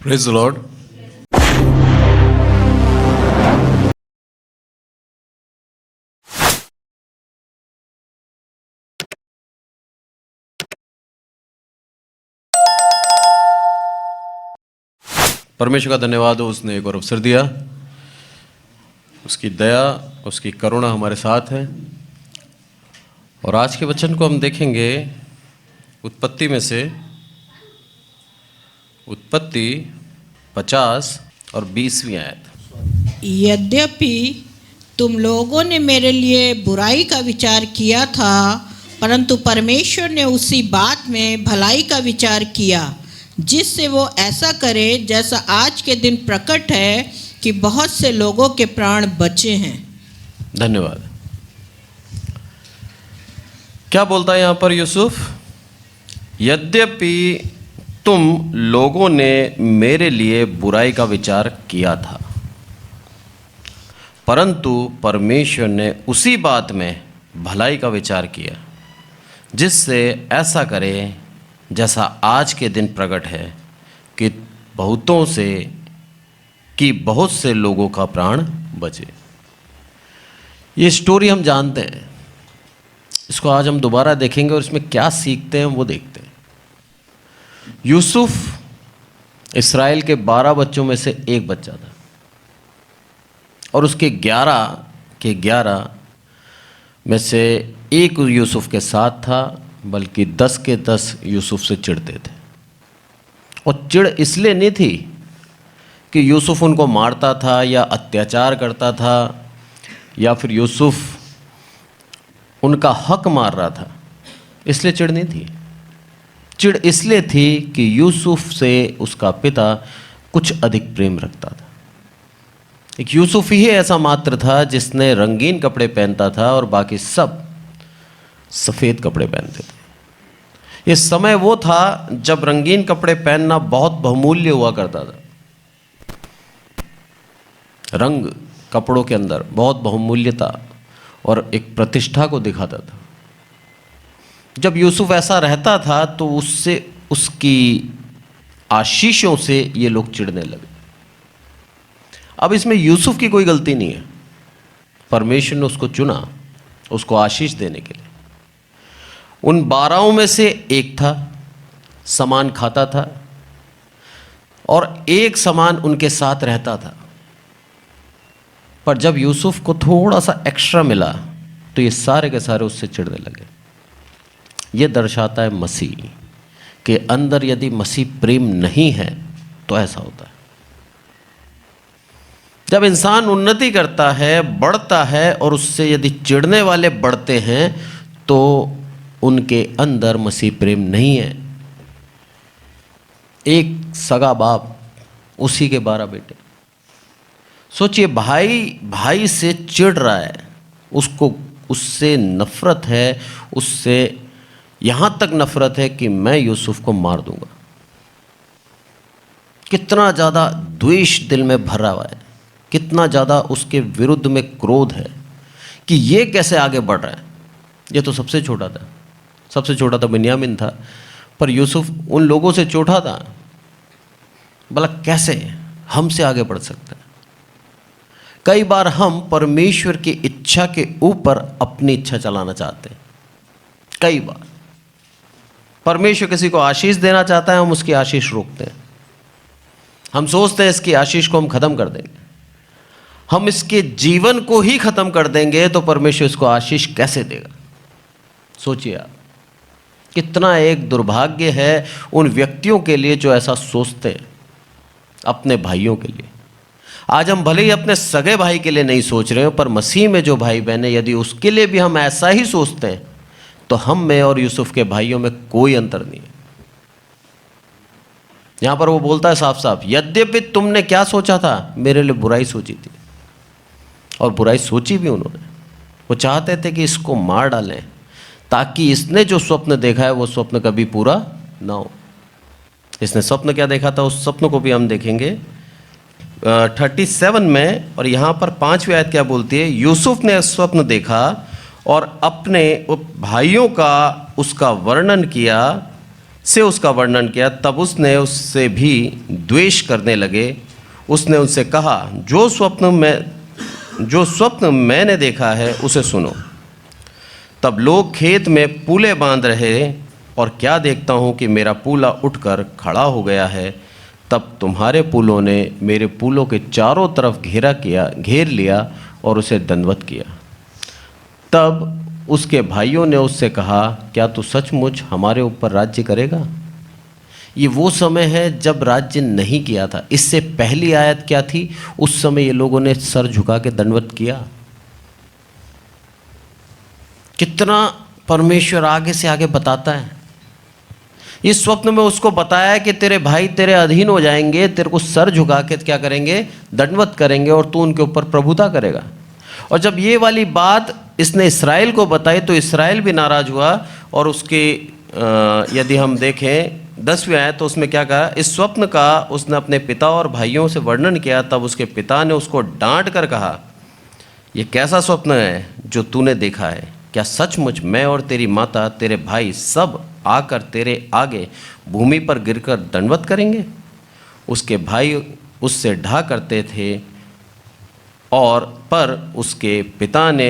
Praise the Lord. परमेश्वर का धन्यवाद हो, उसने एक और अवसर दिया। उसकी दया, उसकी करुणा हमारे साथ है। और आज के वचन को हम देखेंगे उत्पत्ति में से, उत्पत्ति 50 और 20वीं आयत। यद्यपि तुम लोगों ने मेरे लिए बुराई का विचार किया था, परंतु परमेश्वर ने उसी बात में भलाई का विचार किया, जिससे वो ऐसा करे जैसा आज के दिन प्रकट है कि बहुत से लोगों के प्राण बचे हैं। धन्यवाद। क्या बोलता है यहाँ पर यूसुफ? यद्यपि तुम लोगों ने मेरे लिए बुराई का विचार किया था, परंतु परमेश्वर ने उसी बात में भलाई का विचार किया, जिससे ऐसा करे जैसा आज के दिन प्रकट है कि बहुत से लोगों का प्राण बचे। ये स्टोरी हम जानते हैं, इसको आज हम दोबारा देखेंगे और इसमें क्या सीखते हैं वो देखते हैं। यूसुफ इस्राएल के 12 बच्चों में से एक बच्चा था, और उसके 11 में से एक यूसुफ के साथ था, बल्कि 10 के 10 यूसुफ से चिढ़ते थे। और चिढ़ इसलिए नहीं थी कि यूसुफ उनको मारता था या अत्याचार करता था या फिर यूसुफ उनका हक मार रहा था, इसलिए चिढ़ नहीं थी। चिढ़ इसलिए थी कि यूसुफ से उसका पिता कुछ अधिक प्रेम रखता था। एक यूसुफ ही ऐसा मात्र था जिसने रंगीन कपड़े पहनता था और बाकी सब सफ़ेद कपड़े पहनते थे। ये समय वो था जब रंगीन कपड़े पहनना बहुत बहुमूल्य हुआ करता था। रंग कपड़ों के अंदर बहुत बहुमूल्यता और एक प्रतिष्ठा को दिखाता था। जब यूसुफ ऐसा रहता था तो उससे, उसकी आशीषों से ये लोग चिढ़ने लगे। अब इसमें यूसुफ की कोई गलती नहीं है, परमेश्वर ने उसको चुना उसको आशीष देने के लिए। उन 12 में से एक था, समान खाता था और एक समान उनके साथ रहता था। पर जब यूसुफ को थोड़ा सा एक्स्ट्रा मिला तो ये सारे के सारे उससे चिढ़ने लगे। ये दर्शाता है मसीह के अंदर यदि मसीह प्रेम नहीं है तो ऐसा होता है। जब इंसान उन्नति करता है, बढ़ता है, और उससे यदि चिढ़ने वाले बढ़ते हैं तो उनके अंदर मसीह प्रेम नहीं है। एक सगा बाप, उसी के 12 बेटे। सोचिए, भाई से चिढ़ रहा है, उसको उससे नफरत है, उससे यहाँ तक नफरत है कि मैं यूसुफ को मार दूंगा। कितना ज़्यादा द्वेष दिल में भरा हुआ है, कितना ज़्यादा उसके विरुद्ध में क्रोध है कि ये कैसे आगे बढ़ रहा है। ये तो सबसे छोटा था, बिन्यामीन था, पर यूसुफ उन लोगों से छोटा था। भला कैसे हमसे आगे बढ़ सकता है? कई बार हम परमेश्वर की इच्छा के ऊपर अपनी इच्छा चलाना चाहते हैं। कई बार परमेश्वर किसी को आशीष देना चाहता है, हम उसकी आशीष रोकते हैं। हम सोचते हैं इसकी आशीष को हम ख़त्म कर देंगे, हम इसके जीवन को ही ख़त्म कर देंगे तो परमेश्वर इसको आशीष कैसे देगा। सोचिए आप, कितना एक दुर्भाग्य है उन व्यक्तियों के लिए जो ऐसा सोचते हैं अपने भाइयों के लिए। आज हम भले ही अपने सगे भाई के लिए नहीं सोच रहे हो, पर मसीह में जो भाई बहन है, यदि उसके लिए भी हम ऐसा ही सोचते हैं तो हम में और यूसुफ के भाइयों में कोई अंतर नहीं है। यहां पर वो बोलता है साफ साफ, यद्यपि तुमने क्या सोचा था, मेरे लिए बुराई सोची थी, और बुराई सोची भी उन्होंने। वो चाहते थे कि इसको मार डालें ताकि इसने जो स्वप्न देखा है वो स्वप्न कभी पूरा ना हो। इसने स्वप्न क्या देखा था, उस स्वप्न को भी हम देखेंगे 37 में। और यहाँ पर 5वीं आयत क्या बोलती है? यूसुफ ने स्वप्न देखा और अपने भाइयों का उसका वर्णन किया से उसका वर्णन किया। तब उसने उससे भी द्वेष करने लगे। उसने उनसे कहा, जो स्वप्न मैंने देखा है उसे सुनो। तब लोग खेत में पूले बांध रहे, और क्या देखता हूँ कि मेरा पूला उठकर खड़ा हो गया है। तब तुम्हारे पूलों ने मेरे पूलों के चारों तरफ घेर लिया और उसे दंडवत किया। तब उसके भाइयों ने उससे कहा, क्या तू सचमुच हमारे ऊपर राज्य करेगा? ये वो समय है जब राज्य नहीं किया था। इससे पहली आयत क्या थी? उस समय ये लोगों ने सर झुका के दंडवत किया। कितना परमेश्वर आगे से आगे बताता है। इस स्वप्न में उसको बताया कि तेरे भाई तेरे अधीन हो जाएंगे, तेरे को सर झुका के क्या करेंगे? दंडवत करेंगे, और तू उनके ऊपर प्रभुता करेगा। और जब ये वाली बात इसने इस्राएल को बताई तो इस्राएल भी नाराज हुआ। और उसके यदि हम देखें 10वीं आयत तो उसमें क्या कहा? इस स्वप्न का उसने अपने पिता और भाइयों से वर्णन किया। तब उसके पिता ने उसको डांट कर कहा, यह कैसा स्वप्न है जो तूने देखा है? क्या सचमुच मैं और तेरी माता तेरे भाई सब आकर तेरे आगे भूमि पर गिरकर दंडवत करेंगे? उसके भाई उससे ढा करते थे, और पर उसके पिता ने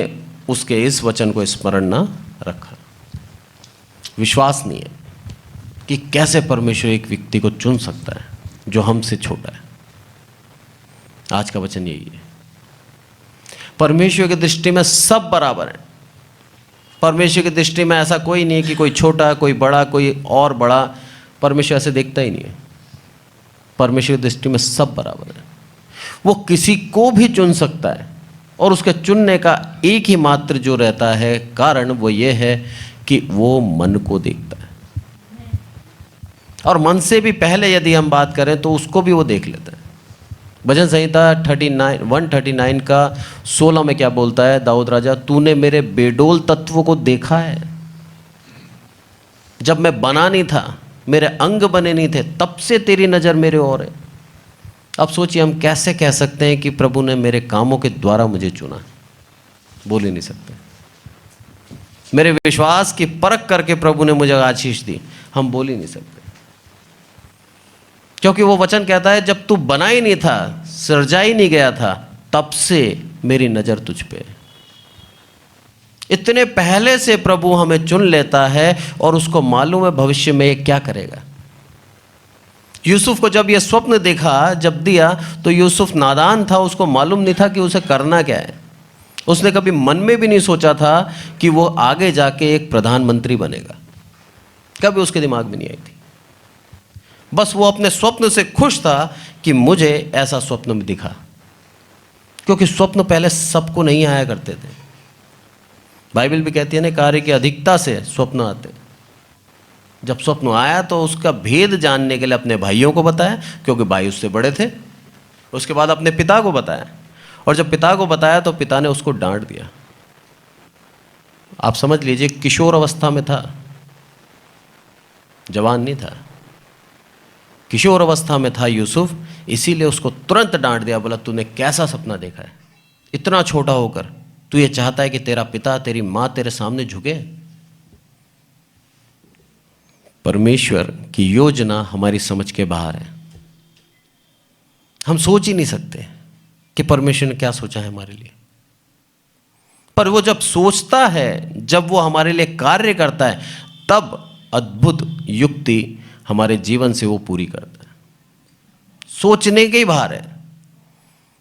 उसके इस वचन को स्मरण न रखा। विश्वास नहीं है कि कैसे परमेश्वर एक व्यक्ति को चुन सकता है जो हमसे छोटा है। आज का वचन यही है। परमेश्वर की दृष्टि में सब बराबर है। परमेश्वर की दृष्टि में ऐसा कोई नहीं है कि कोई छोटा, कोई बड़ा, कोई और बड़ा। परमेश्वर ऐसे देखता ही नहीं है। परमेश्वर की दृष्टि में सब बराबर है। वो किसी को भी चुन सकता है, और उसके चुनने का एक ही मात्र जो रहता है कारण, वो ये है कि वो मन को देखता है। और मन से भी पहले यदि हम बात करें तो उसको भी वो देख लेता है। भजन संहिता 139 का 16 में क्या बोलता है दाऊद राजा? तूने मेरे बेडोल तत्व को देखा है। जब मैं बना नहीं था, मेरे अंग बने नहीं थे, तब से तेरी नज़र मेरे ओर है। अब सोचिए हम कैसे कह सकते हैं कि प्रभु ने मेरे कामों के द्वारा मुझे चुना? बोल ही नहीं सकते। मेरे विश्वास की परख करके प्रभु ने मुझे आशीष दी, हम बोल ही नहीं सकते। क्योंकि वो वचन कहता है, जब तू बना ही नहीं था, सृजा ही नहीं गया था, तब से मेरी नज़र तुझ पे। इतने पहले से प्रभु हमें चुन लेता है, और उसको मालूम है भविष्य में ये क्या करेगा। यूसुफ को जब ये स्वप्न देखा, जब दिया, तो यूसुफ नादान था, उसको मालूम नहीं था कि उसे करना क्या है। उसने कभी मन में भी नहीं सोचा था कि वो आगे जाके एक प्रधानमंत्री बनेगा। कभी उसके दिमाग में नहीं आई थी। बस वो अपने स्वप्न से खुश था कि मुझे ऐसा स्वप्न में दिखा, क्योंकि स्वप्न पहले सबको नहीं आया करते थे। बाइबल भी कहती है ना, कार्य की अधिकता से स्वप्न आते। जब स्वप्न आया तो उसका भेद जानने के लिए अपने भाइयों को बताया, क्योंकि भाई उससे बड़े थे। उसके बाद अपने पिता को बताया, और जब पिता को बताया तो पिता ने उसको डांट दिया। आप समझ लीजिए, किशोर अवस्था में था, जवान नहीं था, किशोर अवस्था में था यूसुफ। इसीलिए उसको तुरंत डांट दिया, बोला तूने कैसा सपना देखा है? इतना छोटा होकर तू ये चाहता है कि तेरा पिता तेरी माँ तेरे सामने झुके? परमेश्वर की योजना हमारी समझ के बाहर है। हम सोच ही नहीं सकते कि परमेश्वर ने क्या सोचा है हमारे लिए। पर वो जब सोचता है, जब वो हमारे लिए कार्य करता है, तब अद्भुत युक्ति हमारे जीवन से वो पूरी करता है। सोचने के ही बाहर है।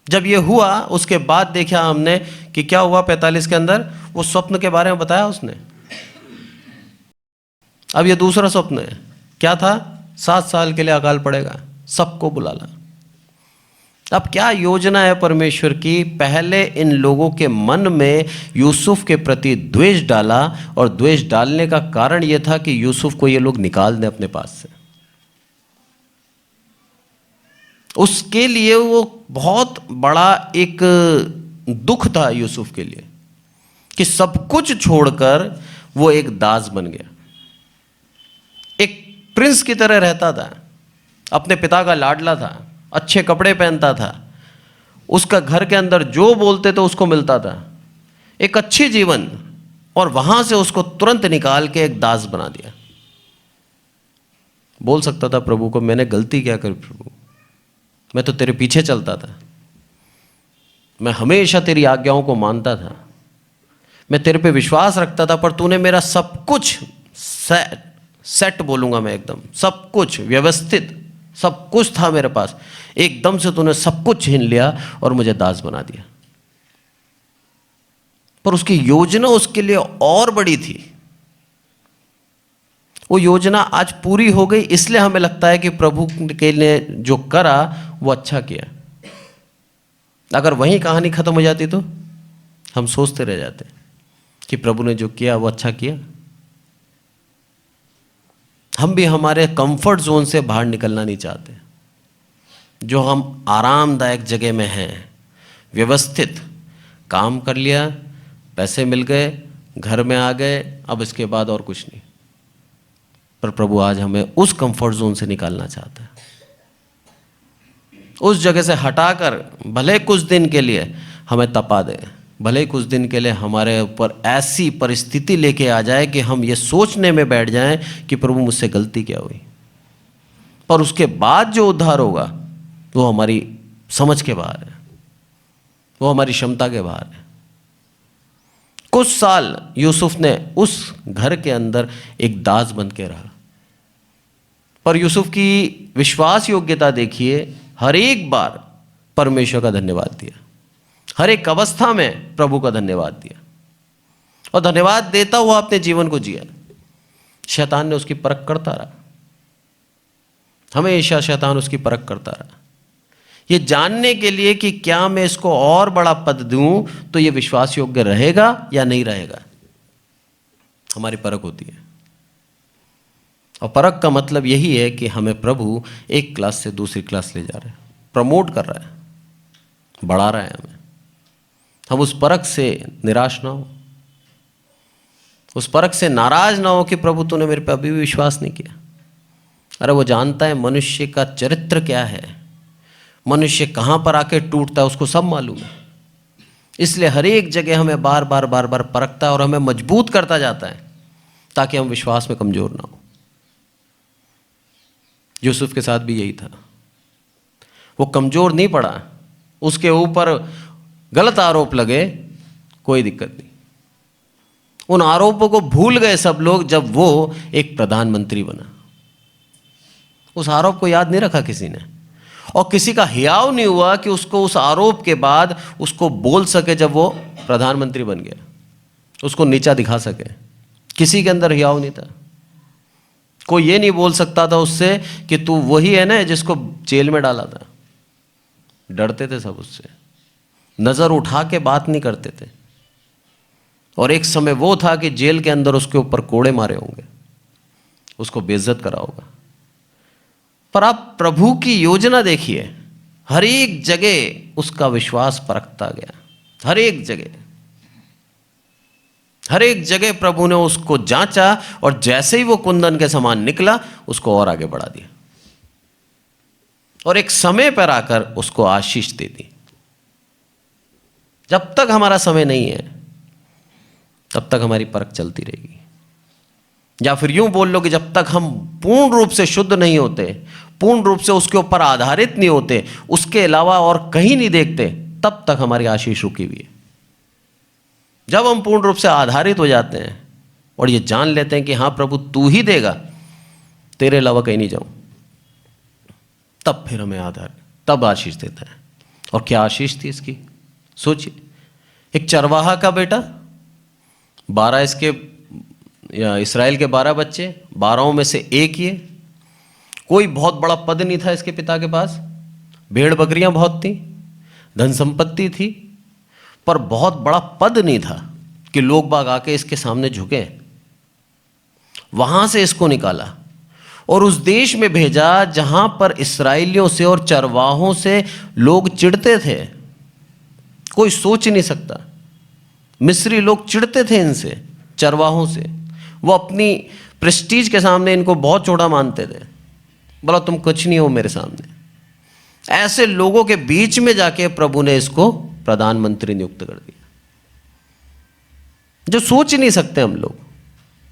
जब ये हुआ, उसके बाद देखा हमने कि क्या हुआ 45 के अंदर, वो स्वप्न के बारे में बताया उसने। अब ये दूसरा स्वप्न है। क्या था? 7 साल के लिए अकाल पड़ेगा, सबको बुला ला। अब क्या योजना है परमेश्वर की? पहले इन लोगों के मन में यूसुफ के प्रति द्वेष डाला, और द्वेष डालने का कारण यह था कि यूसुफ को ये लोग निकाल दें अपने पास से। उसके लिए वो बहुत बड़ा एक दुख था यूसुफ के लिए, कि सब कुछ छोड़कर वो एक दास बन गया। एक प्रिंस की तरह रहता था, अपने पिता का लाडला था, अच्छे कपड़े पहनता था, उसका घर के अंदर जो बोलते थे उसको मिलता था, एक अच्छी जीवन, और वहां से उसको तुरंत निकाल के एक दास बना दिया। बोल सकता था प्रभु को, मैंने गलती क्या करी प्रभु, मैं तो तेरे पीछे चलता था, मैं हमेशा तेरी आज्ञाओं को मानता था, मैं तेरे पे विश्वास रखता था, पर तूने मेरा सब कुछ सेट बोलूँगा मैं, एकदम सब कुछ व्यवस्थित, सब कुछ था मेरे पास, एकदम से तूने सब कुछ छीन लिया और मुझे दास बना दिया। पर उसकी योजना उसके लिए और बड़ी थी। वो योजना आज पूरी हो गई, इसलिए हमें लगता है कि प्रभु के लिए जो करा वो अच्छा किया। अगर वहीं कहानी खत्म हो जाती तो हम सोचते रह जाते कि प्रभु ने जो किया वो अच्छा किया। हम भी हमारे कंफर्ट जोन से बाहर निकलना नहीं चाहते। जो हम आरामदायक जगह में हैं, व्यवस्थित काम कर लिया, पैसे मिल गए, घर में आ गए, अब इसके बाद और कुछ नहीं। पर प्रभु आज हमें उस कंफर्ट जोन से निकालना चाहता है, उस जगह से हटाकर भले कुछ दिन के लिए हमें तपा दे, भले कुछ दिन के लिए हमारे ऊपर ऐसी परिस्थिति लेके आ जाए कि हम ये सोचने में बैठ जाएं कि प्रभु मुझसे गलती क्या हुई। पर उसके बाद जो उद्धार होगा वो हमारी समझ के बाहर है, वो हमारी क्षमता के बाहर है। कुछ साल यूसुफ ने उस घर के अंदर एक दास बन के रहा, पर यूसुफ की विश्वास योग्यता देखिए, हर एक बार परमेश्वर का धन्यवाद दिया, हर एक अवस्था में प्रभु का धन्यवाद दिया और धन्यवाद देता हुआ अपने जीवन को जिया। शैतान ने उसकी परख करता रहा, हमेशा शैतान उसकी परख करता रहा, ये जानने के लिए कि क्या मैं इसको और बड़ा पद दूं तो ये विश्वास योग्य रहेगा या नहीं रहेगा। हमारी परख होती है, और परख का मतलब यही है कि हमें प्रभु एक क्लास से दूसरी क्लास ले जा रहा है, प्रमोट कर रहा है, बढ़ा रहा है हमें। हम उस परख से निराश ना हो, उस परख से नाराज ना हो कि प्रभु तूने मेरे पे अभी भी विश्वास नहीं किया। अरे वो जानता है मनुष्य का चरित्र क्या है, मनुष्य कहाँ पर आके टूटता है, उसको सब मालूम है। इसलिए हर एक जगह हमें बार बार परखता है और हमें मजबूत करता जाता है ताकि हम विश्वास में कमज़ोर ना हो। यूसुफ के साथ भी यही था, वो कमज़ोर नहीं पड़ा, उसके ऊपर गलत आरोप लगे, कोई दिक्कत नहीं, उन आरोपों को भूल गए सब लोग जब वो एक प्रधानमंत्री बना। उस आरोप को याद नहीं रखा किसी ने, और किसी का हियाव नहीं हुआ कि उसको उस आरोप के बाद उसको बोल सके जब वो प्रधानमंत्री बन गया, उसको नीचा दिखा सके। किसी के अंदर हियाव नहीं था। कोई ये नहीं बोल सकता था उससे कि तू वही है ना जिसको जेल में डाला था। डरते थे सब उससे, नज़र उठा के बात नहीं करते थे। और एक समय वो था कि जेल के अंदर उसके ऊपर कोड़े मारे होंगे, उसको बेइज्जत करा होगा। पर आप प्रभु की योजना देखिए, हर एक जगह उसका विश्वास परखता गया, हर एक जगह, हर एक जगह प्रभु ने उसको जांचा, और जैसे ही वो कुंदन के समान निकला उसको और आगे बढ़ा दिया, और एक समय पर आकर उसको आशीष दे दी। जब तक हमारा समय नहीं है तब तक हमारी परख चलती रहेगी। या फिर यूं बोल लो कि जब तक हम पूर्ण रूप से शुद्ध नहीं होते, पूर्ण रूप से उसके ऊपर आधारित नहीं होते, उसके अलावा और कहीं नहीं देखते, तब तक हमारी आशीष रुकी हुई है। जब हम पूर्ण रूप से आधारित हो जाते हैं और ये जान लेते हैं कि हाँ प्रभु तू ही देगा, तेरे अलावा कहीं नहीं जाऊं, तब फिर हमें आधार, तब आशीष देता है। और क्या आशीष थी इसकी, सोचिए। एक चरवाहा का बेटा, 12 इसके या इस्राएल के 12 बच्चे, 12 में से एक ये। कोई बहुत बड़ा पद नहीं था इसके पिता के पास, भेड़ बकरियां बहुत थी, धन संपत्ति थी, पर बहुत बड़ा पद नहीं था कि लोग बाग आके इसके सामने झुके। वहां से इसको निकाला और उस देश में भेजा जहां पर इस्राएलियों से और चरवाहों से लोग चिढ़ते थे। कोई सोच नहीं सकता, मिस्री लोग चिढ़ते थे इनसे, चरवाहों से। वो अपनी प्रेस्टीज के सामने इनको बहुत छोटा मानते थे, बोला तुम कुछ नहीं हो मेरे सामने। ऐसे लोगों के बीच में जाके प्रभु ने इसको प्रधानमंत्री नियुक्त कर दिया। जो सोच नहीं सकते हम लोग,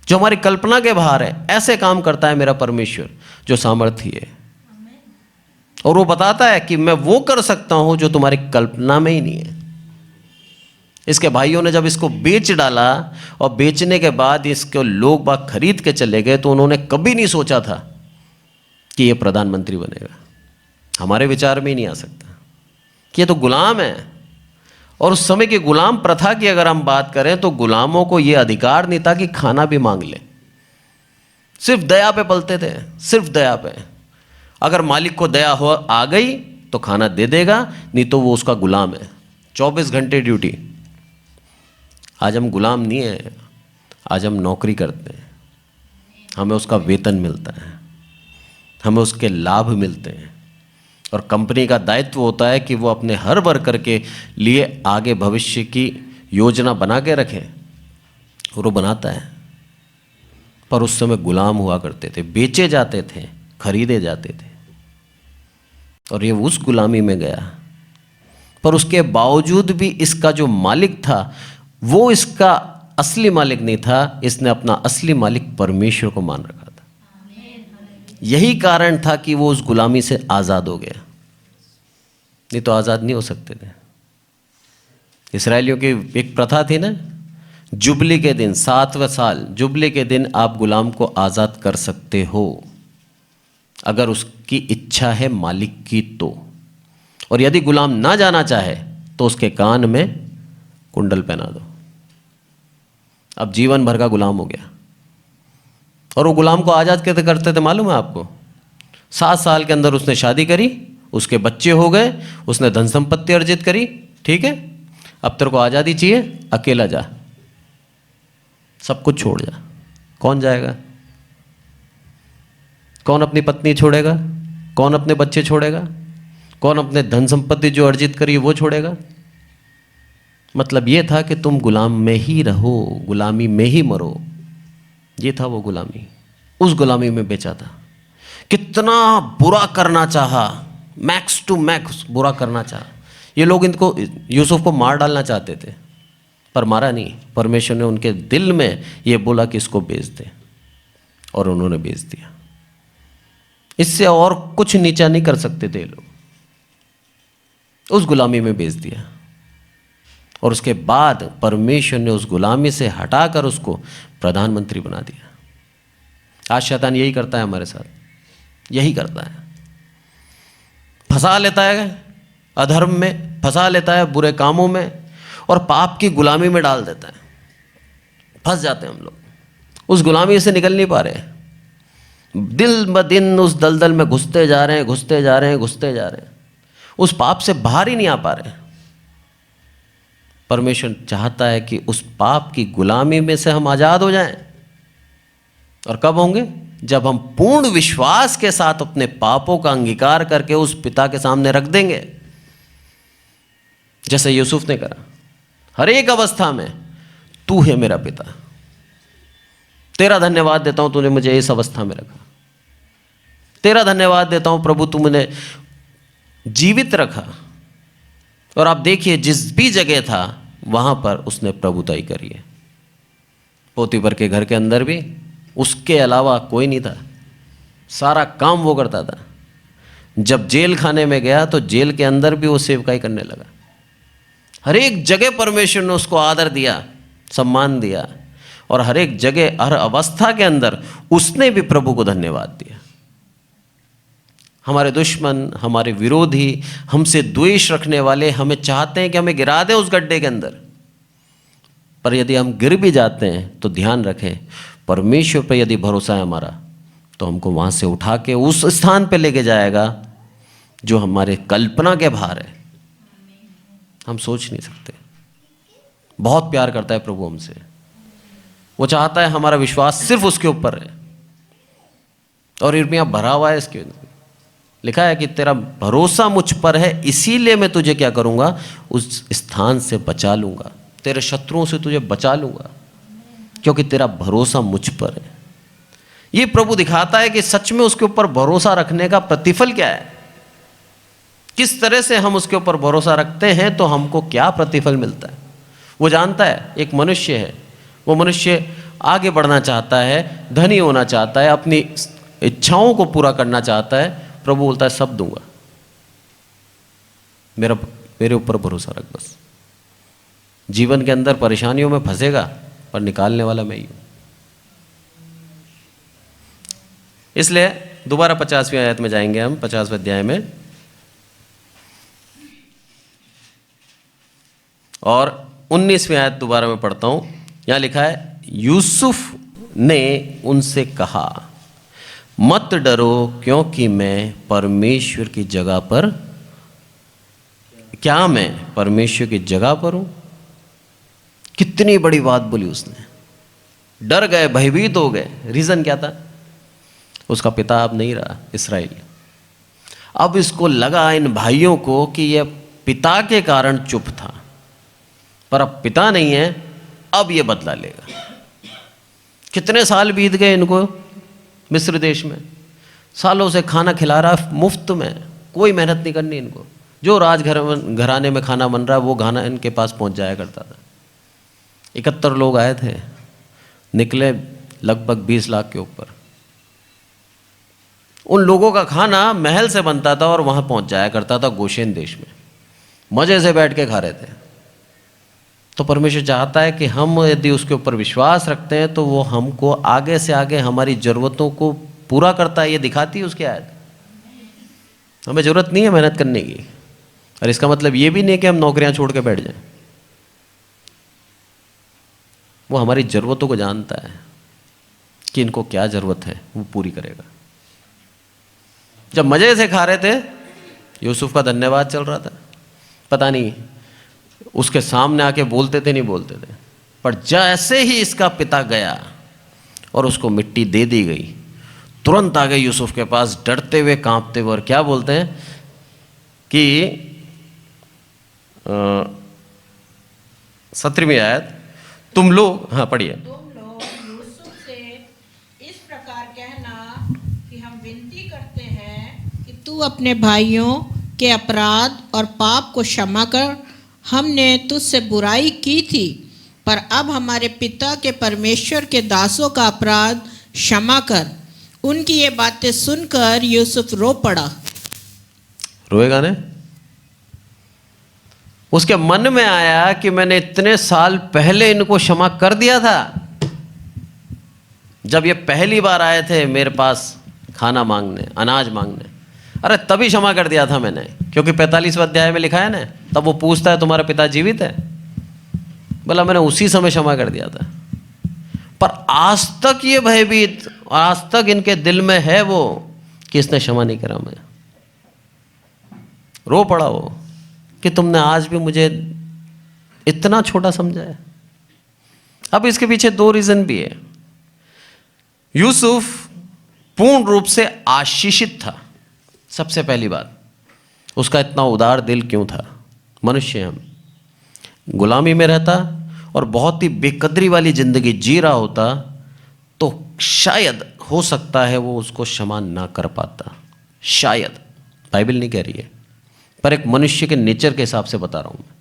जो हमारी कल्पना के बाहर है, ऐसे काम करता है मेरा परमेश्वर। जो सामर्थी है, और वो बताता है कि मैं वो कर सकता हूं जो तुम्हारी कल्पना में ही नहीं है। इसके भाइयों ने जब इसको बेच डाला और बेचने के बाद इसको लोग बाग खरीद के चले गए, तो उन्होंने कभी नहीं सोचा था कि ये प्रधानमंत्री बनेगा। हमारे विचार में ही नहीं आ सकता कि ये तो गुलाम है। और उस समय की गुलाम प्रथा की अगर हम बात करें तो गुलामों को ये अधिकार नहीं था कि खाना भी मांग ले। सिर्फ दया पे पलते थे, सिर्फ दया पे। अगर मालिक को दया हो आ गई तो खाना दे देगा, नहीं तो वो उसका गुलाम है। 24 घंटे ड्यूटी। आज हम गुलाम नहीं है, आज हम नौकरी करते हैं, हमें उसका वेतन मिलता है, हमें उसके लाभ मिलते हैं, और कंपनी का दायित्व होता है कि वो अपने हर वर्कर के लिए आगे भविष्य की योजना बना के रखे, और वो बनाता है। पर उस समय गुलाम हुआ करते थे, बेचे जाते थे, खरीदे जाते थे, और ये उस गुलामी में गया। पर उसके बावजूद भी इसका जो मालिक था वो इसका असली मालिक नहीं था, इसने अपना असली मालिक परमेश्वर को मान रखा था। यही कारण था कि वो उस गुलामी से आज़ाद हो गया, नहीं तो आज़ाद नहीं हो सकते थे। इस्राएलियों की एक प्रथा थी ना, जुबली के दिन, 7वें साल जुबली के दिन आप गुलाम को आज़ाद कर सकते हो अगर उसकी इच्छा है मालिक की तो, और यदि गुलाम ना जाना चाहे तो उसके कान में कुंडल पहना दो। अब जीवन भर का गुलाम हो गया। और वो गुलाम को आज़ाद कैसे करते थे मालूम है आपको? 7 साल के अंदर उसने शादी करी, उसके बच्चे हो गए, उसने धन संपत्ति अर्जित करी, ठीक है, अब तेरे को आज़ादी चाहिए, अकेला जा, सब कुछ छोड़ जा। कौन जाएगा? कौन अपनी पत्नी छोड़ेगा? कौन अपने बच्चे छोड़ेगा? कौन अपने धन संपत्ति जो अर्जित करी वो छोड़ेगा? मतलब ये था कि तुम गुलाम में ही रहो, गुलामी में ही मरो। ये था वो गुलामी। उस गुलामी में बेचा था। कितना बुरा करना चाहा, मैक्स टू मैक्स बुरा करना चाहा। ये लोग इनको, यूसुफ को मार डालना चाहते थे, पर मारा नहीं। परमेश्वर ने उनके दिल में ये बोला कि इसको बेच दे, और उन्होंने बेच दिया। इससे और कुछ नीचा नहीं कर सकते थे लोग। उस गुलामी में बेच दिया, और उसके बाद परमेश्वर ने उस गुलामी से हटाकर उसको प्रधानमंत्री बना दिया। आज शैतान यही करता है हमारे साथ, यही करता है। फंसा लेता है अधर्म में, फंसा लेता है बुरे कामों में, और पाप की गुलामी में डाल देता है। फंस जाते हैं हम लोग, उस गुलामी से निकल नहीं पा रहे, दिल ब दिन उस दलदल में घुसते जा रहे हैं, घुसते जा रहे हैं, घुसते जा रहे हैं, उस पाप से बाहर ही नहीं आ पा रहे। परमेश्वर चाहता है कि उस पाप की गुलामी में से हम आज़ाद हो जाएं। और कब होंगे? जब हम पूर्ण विश्वास के साथ अपने पापों का अंगीकार करके उस पिता के सामने रख देंगे, जैसे यूसुफ ने करा। हर एक अवस्था में तू है मेरा पिता, तेरा धन्यवाद देता हूं तूने मुझे इस अवस्था में रखा, तेरा धन्यवाद देता हूं प्रभु तू मुझे जीवित रखा। और आप देखिए जिस भी जगह था वहां पर उसने प्रभुताई करी है। पोतीफर के घर के अंदर भी उसके अलावा कोई नहीं था, सारा काम वो करता था। जब जेल खाने में गया तो जेल के अंदर भी वो सेवकाई करने लगा। हर एक जगह परमेश्वर ने उसको आदर दिया, सम्मान दिया, और हर एक जगह, हर अवस्था के अंदर उसने भी प्रभु को धन्यवाद दिया। हमारे दुश्मन, हमारे विरोधी, हमसे द्वेष रखने वाले हमें चाहते हैं कि हमें गिरा दें उस गड्ढे के अंदर, पर यदि हम गिर भी जाते हैं तो ध्यान रखें, परमेश्वर पर यदि भरोसा है हमारा, तो हमको वहाँ से उठा के उस स्थान पे लेके जाएगा जो हमारे कल्पना के बाहर है, हम सोच नहीं सकते। बहुत प्यार करता है प्रभु हमसे, वो चाहता है हमारा विश्वास सिर्फ उसके ऊपर है। और यिर्मयाह भरा हुआ है, इसके लिखा है कि तेरा भरोसा मुझ पर है, इसीलिए मैं तुझे क्या करूँगा, उस स्थान से बचा लूँगा, तेरे शत्रुओं से तुझे बचा लूँगा, क्योंकि तेरा भरोसा मुझ पर है। ये प्रभु दिखाता है कि सच में उसके ऊपर भरोसा रखने का प्रतिफल क्या है, किस तरह से हम उसके ऊपर भरोसा रखते हैं तो हमको क्या प्रतिफल मिलता है। वो जानता है, एक मनुष्य है, वो मनुष्य आगे बढ़ना चाहता है, धनी होना चाहता है, अपनी इच्छाओं को पूरा करना चाहता है, प्रभु बोलता है सब दूंगा, मेरे ऊपर भरोसा रख। बस जीवन के अंदर परेशानियों में फंसेगा, पर निकालने वाला मैं ही हूं। इसलिए दोबारा 50वीं आयत में जाएंगे हम, 50वें अध्याय में, और 19वीं आयत दोबारा मैं पढ़ता हूं। यहां लिखा है, यूसुफ ने उनसे कहा, मत डरो, क्योंकि मैं परमेश्वर की जगह पर, क्या मैं परमेश्वर की जगह पर हूं? कितनी बड़ी बात बोली उसने। डर गए, भयभीत हो गए। रीजन क्या था? उसका पिता अब नहीं रहा, इस्राएल। अब इसको लगा, इन भाइयों को, कि यह पिता के कारण चुप था, पर अब पिता नहीं है, अब यह बदला लेगा। कितने साल बीत गए इनको मिस्र देश में, सालों से खाना खिला रहा मुफ्त में, कोई मेहनत नहीं करनी इनको। जो घराने में खाना बन रहा है वो खाना इनके पास पहुंच जाया करता था। 71 लोग आए थे, निकले लगभग 20 लाख के ऊपर। उन लोगों का खाना महल से बनता था और वहां पहुंच जाया करता था गोशेन देश में, मजे से बैठ के खा रहे थे। तो परमेश्वर चाहता है कि हम यदि उसके ऊपर विश्वास रखते हैं तो वो हमको आगे से आगे हमारी ज़रूरतों को पूरा करता है। ये दिखाती है उसकी आयत। हमें ज़रूरत नहीं है मेहनत करने की, और इसका मतलब ये भी नहीं कि हम नौकरियां छोड़ के बैठ जाएं। वो हमारी ज़रूरतों को जानता है कि इनको क्या ज़रूरत है, वो पूरी करेगा। जब मज़े से खा रहे थे, यूसुफ का धन्यवाद चल रहा था, पता नहीं उसके सामने आके बोलते थे नहीं बोलते थे, पर जैसे ही इसका पिता गया और उसको मिट्टी दे दी गई, तुरंत आ गए यूसुफ के पास, डरते हुए, कांपते हुए, और क्या बोलते हैं कि 17वीं आयत, तुम लोग, हाँ पढ़िए, तुम लोग यूसुफ से इस प्रकार कहना कि हम विनती करते हैं कि तू अपने भाइयों के अपराध और पाप को क्षमा कर। हमने तुझसे बुराई की थी, पर अब हमारे पिता के परमेश्वर के दासों का अपराध क्षमा कर। उनकी ये बातें सुनकर यूसुफ रो पड़ा। रोएगा ने? उसके मन में आया कि मैंने इतने साल पहले इनको क्षमा कर दिया था, जब ये पहली बार आए थे मेरे पास खाना मांगने, अनाज मांगने। अरे तभी क्षमा कर दिया था मैंने, क्योंकि 45वें अध्याय में लिखा है ना, तब वो पूछता है तुम्हारा पिता जीवित है? बोला मैंने उसी समय क्षमा कर दिया था। पर आज तक ये भयभीत, आज तक इनके दिल में है वो कि इसने क्षमा नहीं करा। मैं रो पड़ा वो कि तुमने आज भी मुझे इतना छोटा समझा है। अब इसके पीछे 2 रीजन भी है। यूसुफ पूर्ण रूप से आशीषित था। सबसे पहली बात, उसका इतना उदार दिल क्यों था? मनुष्य हम गुलामी में रहता और बहुत ही बेकदरी वाली जिंदगी जी रहा होता तो शायद हो सकता है वो उसको क्षमा ना कर पाता। शायद, बाइबल नहीं कह रही है, पर एक मनुष्य के नेचर के हिसाब से बता रहा हूं मैं,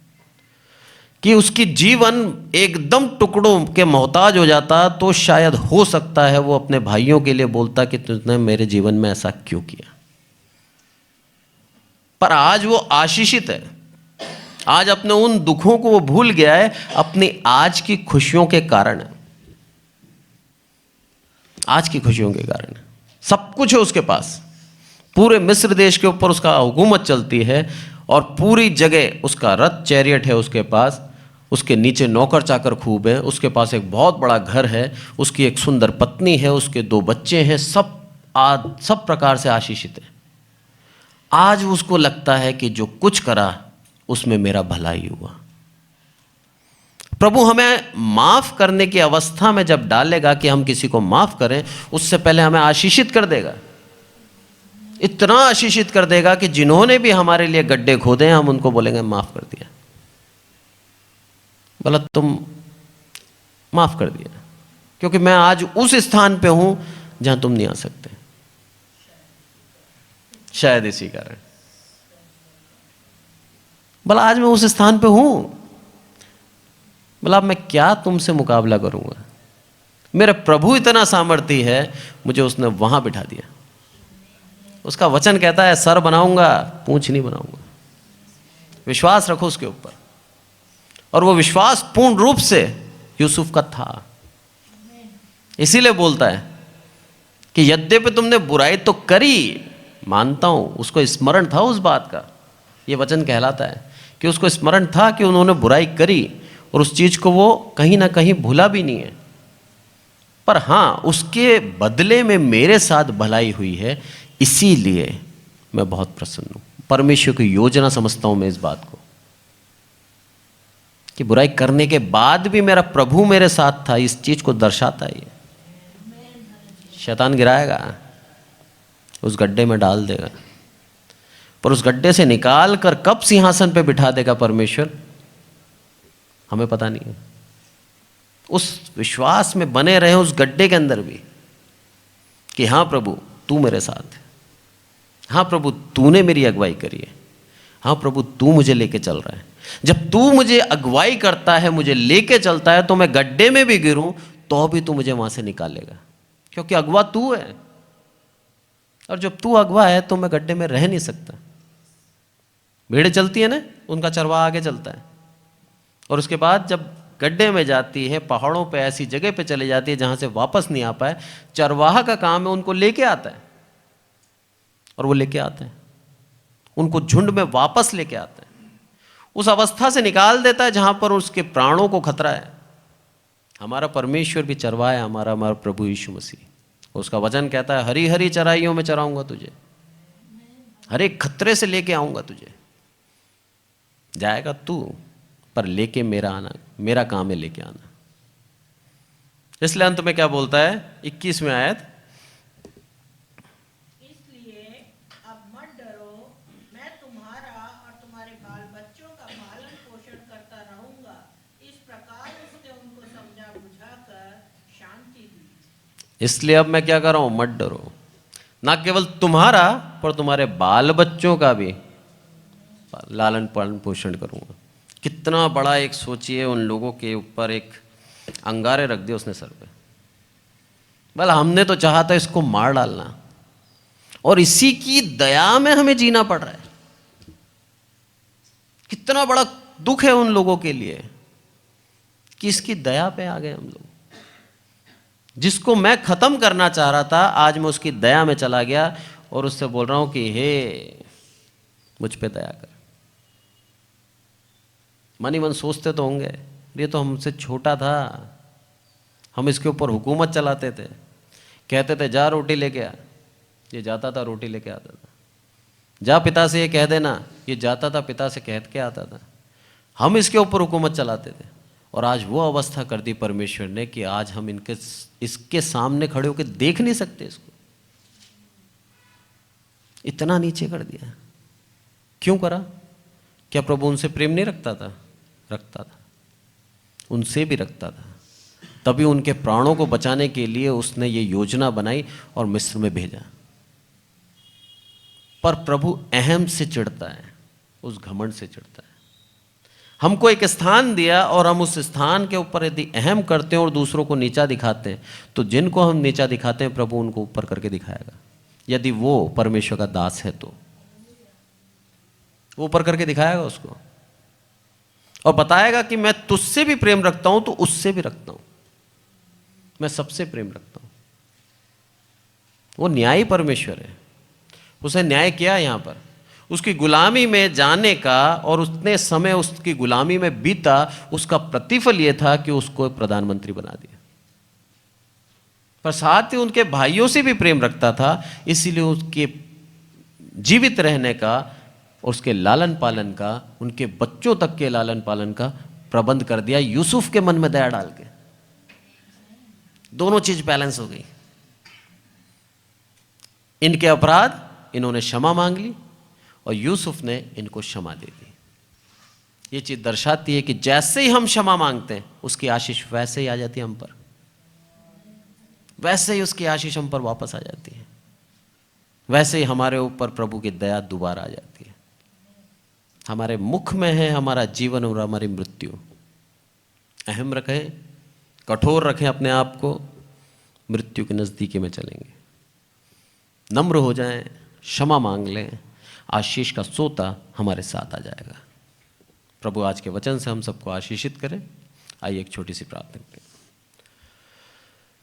कि उसकी जीवन एकदम टुकड़ों के मोहताज हो जाता तो शायद हो सकता है वो अपने भाइयों के लिए बोलता कि तुमने मेरे जीवन में ऐसा क्यों किया। पर आज वो आशीषित है। आज अपने उन दुखों को वो भूल गया है, अपनी आज की खुशियों के कारण। आज की खुशियों के कारण सब कुछ है उसके पास। पूरे मिस्र देश के ऊपर उसका हुकूमत चलती है और पूरी जगह उसका रथ चैरियट है उसके पास। उसके नीचे नौकर चाकर खूब है, उसके पास एक बहुत बड़ा घर है, उसकी एक सुंदर पत्नी है, उसके 2 बच्चे हैं, सब प्रकार से आशीषित है। आज उसको लगता है कि जो कुछ करा उसमें मेरा भला ही हुआ। प्रभु हमें माफ करने की अवस्था में जब डालेगा कि हम किसी को माफ करें, उससे पहले हमें आशीषित कर देगा। इतना आशीषित कर देगा कि जिन्होंने भी हमारे लिए गड्ढे खोदे हैं हम उनको बोलेंगे माफ कर दिया। बोला तुम माफ कर दिया, क्योंकि मैं आज उस स्थान पे हूं जहां तुम नहीं आ सकते। शायद इसी कारण बोला आज मैं उस स्थान पे हूं। बोला अब मैं क्या तुमसे मुकाबला करूंगा? मेरा प्रभु इतना सामर्थी है, मुझे उसने वहां बिठा दिया। उसका वचन कहता है सर बनाऊंगा, पूंछ नहीं बनाऊंगा। विश्वास रखो उसके ऊपर। और वो विश्वास पूर्ण रूप से यूसुफ का था। इसीलिए बोलता है कि यद्यपि तुमने बुराई तो करी, मानता हूं, उसको स्मरण था उस बात का। ये वचन कहलाता है कि उसको स्मरण था कि उन्होंने बुराई करी और उस चीज को वो कहीं ना कहीं भूला भी नहीं है। पर हां, उसके बदले में मेरे साथ भलाई हुई है, इसीलिए मैं बहुत प्रसन्न हूं। परमेश्वर की योजना समझता हूं मैं इस बात को, कि बुराई करने के बाद भी मेरा प्रभु मेरे साथ था। इस चीज को दर्शाता है ये। शैतान गिराएगा, उस गड्ढे में डाल देगा, पर उस गड्ढे से निकाल कर कब सिंहासन पे बिठा देगा परमेश्वर, हमें पता नहीं है। उस विश्वास में बने रहे उस गड्ढे के अंदर भी, कि हां प्रभु तू मेरे साथ है, हां प्रभु तूने मेरी अगुवाई करी है, हां प्रभु तू मुझे लेके चल रहा है। जब तू मुझे अगुवाई करता है, मुझे लेके चलता है, तो मैं गड्ढे में भी गिरूं तो भी तू मुझे वहां से निकालेगा, क्योंकि अगुवा तू है। और जब तू अगुवा है तो मैं गड्ढे में रह नहीं सकता। भेड़ें चलती है ना, उनका चरवाहा आगे चलता है, और उसके बाद जब गड्ढे में जाती है, पहाड़ों पे ऐसी जगह पे चले जाती है जहां से वापस नहीं आ पाए, चरवाहा का काम है उनको लेके आता है, और वो लेके आता है उनको झुंड में वापस लेके आता है, उस अवस्था से निकाल देता है जहां पर उसके प्राणों को खतरा है। हमारा परमेश्वर भी चरवाहा है, हमारा प्रभु यीशु मसीह। उसका वचन कहता है हरी हरी चराइयों में चराऊंगा तुझे, हर एक खतरे से लेके आऊंगा तुझे। जाएगा तू, पर लेके मेरा आना, मेरा काम है लेके आना। इसलिए अंत में क्या बोलता है 21वें आयत, इसलिए अब मत डरो, मैं तुम्हारा और तुम्हारे बाल बच्चों का पालन पोषण करता रहूंगा। इस प्रकार उसने उनको समझा बुझाकर शांति दी। इसलिए अब मैं क्या कर रहा हूं, मत डरो। ना केवल तुम्हारा पर तुम्हारे बाल बच्चों का भी लालन पालन पोषण करूंगा। कितना बड़ा एक सोचिए, उन लोगों के ऊपर एक अंगारे रख दिए उसने सर पे। भला हमने तो चाहा था इसको मार डालना, और इसी की दया में हमें जीना पड़ रहा है। कितना बड़ा दुख है उन लोगों के लिए कि इसकी दया पे आ गए हम लोग। जिसको मैं खत्म करना चाह रहा था, आज मैं उसकी दया में चला गया और उससे बोल रहा हूं कि हे मुझ पे दया कर। मन ही मन सोचते तो होंगे, ये तो हमसे छोटा था, हम इसके ऊपर हुकूमत चलाते थे, कहते थे जा रोटी लेके आ, ये जाता था रोटी लेके आता था। जा पिता से ये कह देना, ये जाता था पिता से कह के आता था। हम इसके ऊपर हुकूमत चलाते थे, और आज वो अवस्था कर दी परमेश्वर ने कि आज हम इसके सामने खड़े होकर देख नहीं सकते इसको। इतना नीचे कर दिया। क्यों करा? क्या प्रभु उनसे प्रेम नहीं रखता था? रखता था, उनसे भी रखता था। तभी उनके प्राणों को बचाने के लिए उसने ये योजना बनाई और मिस्र में भेजा। पर प्रभु अहम से चिढ़ता है, उस घमंड से चिढ़ता है। हमको एक स्थान दिया और हम उस स्थान के ऊपर यदि अहम करते हैं और दूसरों को नीचा दिखाते हैं, तो जिनको हम नीचा दिखाते हैं प्रभु उनको ऊपर करके दिखाएगा। यदि वो परमेश्वर का दास है तो वो ऊपर करके दिखाएगा उसको, और बताएगा कि मैं तुझसे भी प्रेम रखता हूं तो उससे भी रखता हूं, मैं सबसे प्रेम रखता हूं। वो न्यायी परमेश्वर है। उसे न्याय किया यहां पर, उसकी गुलामी में जाने का, और उतने समय उसकी गुलामी में बीता, उसका प्रतिफल यह था कि उसको प्रधानमंत्री बना दिया। पर साथ ही उनके भाइयों से भी प्रेम रखता था, इसीलिए उसके जीवित रहने का और उसके लालन पालन का, उनके बच्चों तक के लालन पालन का प्रबंध कर दिया यूसुफ के मन में दया डाल के। दोनों चीज बैलेंस हो गई। इनके अपराध इन्होंने क्षमा मांग ली और यूसुफ ने इनको क्षमा दे दी। ये चीज दर्शाती है कि जैसे ही हम क्षमा मांगते हैं उसकी आशीष वैसे ही आ जाती है हम पर, वैसे ही उसकी आशीष हम पर वापस आ जाती है, वैसे ही हमारे ऊपर प्रभु की दया दोबारा आ जाती है। हमारे मुख में है हमारा जीवन और हमारी मृत्यु। अहम रखें, कठोर रखें अपने आप को, मृत्यु के नज़दीकी में चलेंगे। नम्र हो जाएं, क्षमा मांग लें, आशीष का सोता हमारे साथ आ जाएगा। प्रभु आज के वचन से हम सबको आशीषित करें। आइए एक छोटी सी प्रार्थना करें।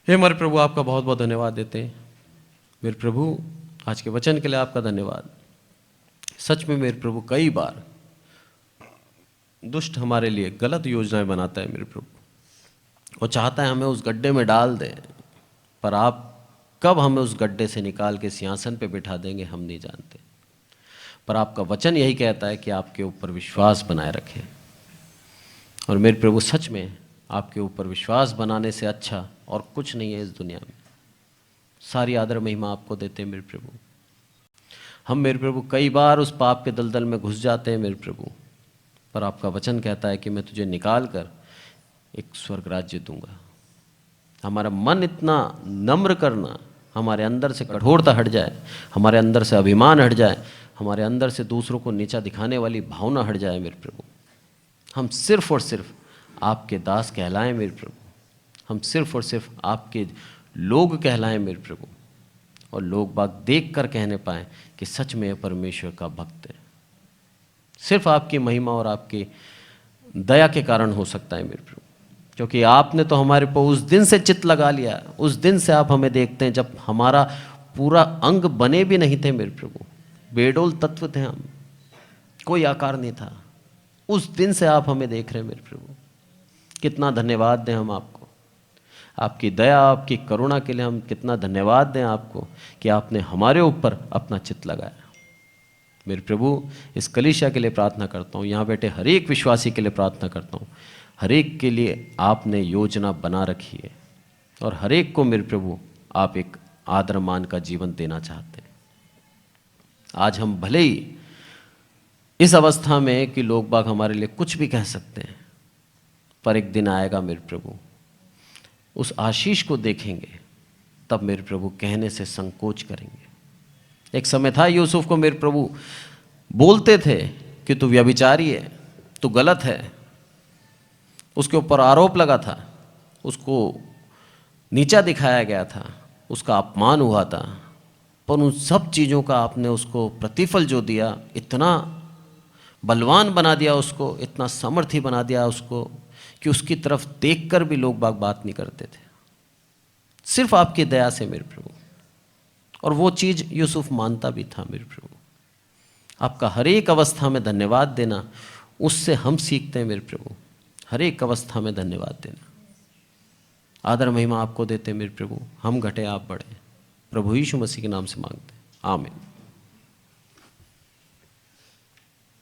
हे हमारे प्रभु, आपका बहुत बहुत धन्यवाद देते हैं। मेरे प्रभु, आज के वचन के लिए आपका धन्यवाद। सच में मेरे प्रभु, कई बार दुष्ट हमारे लिए गलत योजनाएं बनाता है मेरे प्रभु, और चाहता है हमें उस गड्ढे में डाल दें, पर आप कब हमें उस गड्ढे से निकाल के सिंहासन पे बिठा देंगे हम नहीं जानते। पर आपका वचन यही कहता है कि आपके ऊपर विश्वास बनाए रखें। और मेरे प्रभु, सच में आपके ऊपर विश्वास बनाने से अच्छा और कुछ नहीं है इस दुनिया में। सारी आदर महिमा आपको देते हैं मेरे प्रभु। हम मेरे प्रभु कई बार उस पाप के दलदल में घुस जाते हैं मेरे प्रभु, पर आपका वचन कहता है कि मैं तुझे निकाल कर एक स्वर्ग राज्य दूंगा। हमारा मन इतना नम्र करना, हमारे अंदर से कठोरता हट जाए, हमारे अंदर से अभिमान हट जाए, हमारे अंदर से दूसरों को नीचा दिखाने वाली भावना हट जाए मेरे प्रभु। हम सिर्फ और सिर्फ आपके दास कहलाएं मेरे प्रभु। हम सिर्फ और सिर्फ आपके लोग कहलाएं मेरे प्रभु, और लोग बाग देख कर कहने पाएँ कि सच में परमेश्वर का भक्त है। सिर्फ आपकी महिमा और आपकी दया के कारण हो सकता है मेरे प्रभु, क्योंकि आपने तो हमारे पर उस दिन से चित्त लगा लिया। उस दिन से आप हमें देखते हैं जब हमारा पूरा अंग बने भी नहीं थे मेरे प्रभु, बेडोल तत्व थे हम, कोई आकार नहीं था। उस दिन से आप हमें देख रहे हैं मेरे प्रभु। कितना धन्यवाद दें हम आपको, आपकी दया, आपकी करुणा के लिए हम कितना धन्यवाद दें आपको कि आपने हमारे ऊपर अपना चित्त लगाया। मेरे प्रभु, इस कलीसिया के लिए प्रार्थना करता हूँ, यहाँ बैठे हर एक विश्वासी के लिए प्रार्थना करता हूँ। हर एक के लिए आपने योजना बना रखी है, और हर एक को मेरे प्रभु आप एक आदर मान का जीवन देना चाहते हैं। आज हम भले ही इस अवस्था में कि लोग बाग हमारे लिए कुछ भी कह सकते हैं, पर एक दिन आएगा मेरे प्रभु, उस आशीष को देखेंगे, तब मेरे प्रभु कहने से संकोच करेंगे। एक समय था यूसुफ को मेरे प्रभु बोलते थे कि तू व्यभिचारी है, तू गलत है, उसके ऊपर आरोप लगा था, उसको नीचा दिखाया गया था, उसका अपमान हुआ था, पर उन सब चीज़ों का आपने उसको प्रतिफल जो दिया, इतना बलवान बना दिया उसको, इतना सामर्थ्य बना दिया उसको कि उसकी तरफ देखकर भी लोग बात नहीं करते थे, सिर्फ आपकी दया से मेरे प्रभु। और वो चीज़ यूसुफ मानता भी था मेरे प्रभु। आपका हर एक अवस्था में धन्यवाद देना, उससे हम सीखते हैं मेरे प्रभु। हर एक अवस्था में धन्यवाद देना। आदर महिमा आपको देते हैं मेरे प्रभु। हम घटे आप बढ़े, प्रभु यीशु मसीह के नाम से मांगते हैं, आमीन।